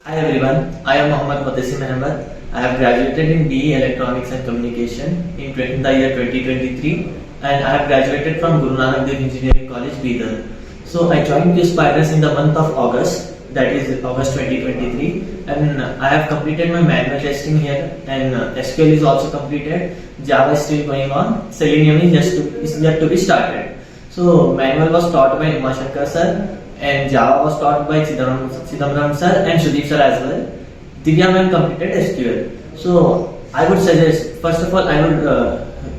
Hi everyone, I am Mohammad Mutassim Ahmed. I have graduated in BE Electronics and Communication in the year 2023 and I have graduated from Guru Nanak Dev Engineering College, Bidar. So I joined Q Spiders in the month of August, that is August 2023, and I have completed my manual testing here and SQL is also completed, Java is still going on, Selenium is yet to be started. So manual was taught by Umashankar sir and Java was taught by Chidambaram sir and Sudeep sir as well. Divya ma'am completed SQL. So I would suggest, first of all, I would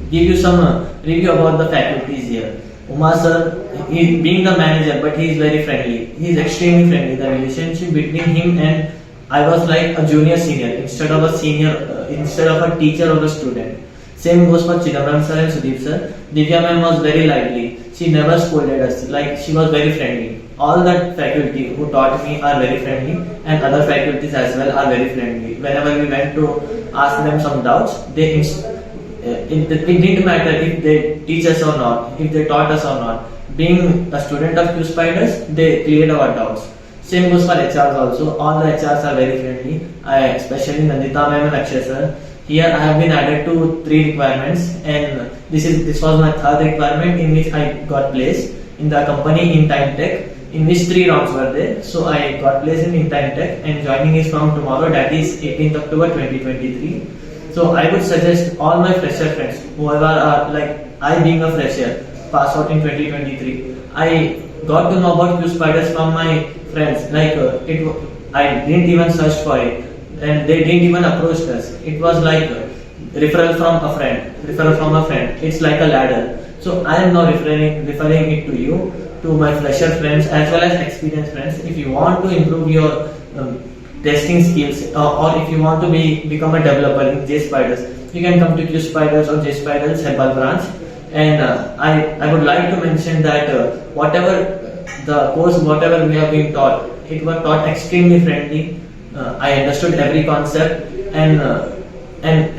give you some review about the faculties here. Uma sir, he being the manager, but he is very friendly. He is extremely friendly. The relationship between him and I was like a junior senior instead of a senior, instead of a teacher or a student. Same goes for Chidambaram sir and Sudeep sir. Divya ma'am was very lively. She never scolded us. Like she was very friendly. All the faculty who taught me are very friendly, and other faculties as well are very friendly. Whenever we went to ask them some doubts, it didn't matter if they teach us or not, if they taught us or not. Being a student of Q Spiders, they cleared our doubts. Same goes for HRs also. All the HRs are very friendly. Especially Nandita ma'am and Akshay sir. Here I have been added to 3 requirements, and this was my 3rd requirement in which I got placed in the company in Time Tech, in which 3 rounds were there. So I got placed in Time Tech, and joining is from tomorrow, that is 18th October 2023. So I would suggest all my fresher friends, whoever are like I being a fresher, pass out in 2023. I got to know about Q Spiders from my friends. I didn't even search for it, and they didn't even approach us. It was like referral from a friend. It's like a ladder. So I am now referring it to you, to my fresher friends as well as experienced friends. If you want to improve your testing skills, or if you want to become a developer in J Spiders, you can come to Q Spiders or J Spiders Hebbal branch. And I would like to mention that whatever we have been taught, it was taught extremely friendly. I understood every concept, and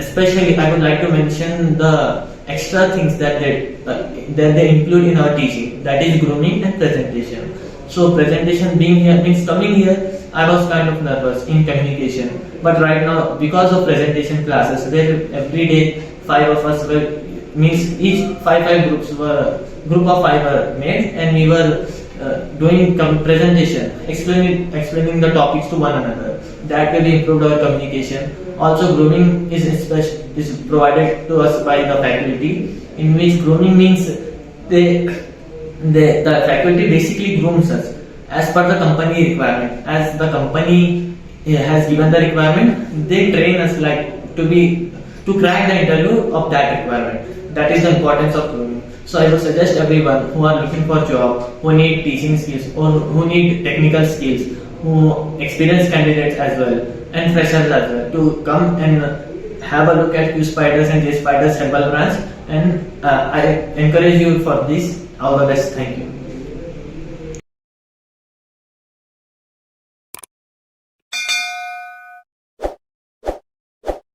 especially I would like to mention the extra things that they include in our teaching, that is grooming and presentation. So presentation being here means coming here, I was kind of nervous in communication, but right now because of presentation classes, where every day 5 of us were, means each five group of 5 were made, and we were doing presentation, explaining the topics to one another. That way we improved our communication. Also grooming is provided to us by the faculty, in which grooming means the faculty basically grooms us as per the company requirement. As the company has given the requirement, they train us like to crack the interview of that requirement. That is the importance of grooming. So I would suggest everyone who are looking for job, who need teaching skills, or who need technical skills, who experienced candidates as well, and freshers as well, to come and have a look at Q Spiders and J Spiders Hebbal branch. And I encourage you for this. All the best. Thank you.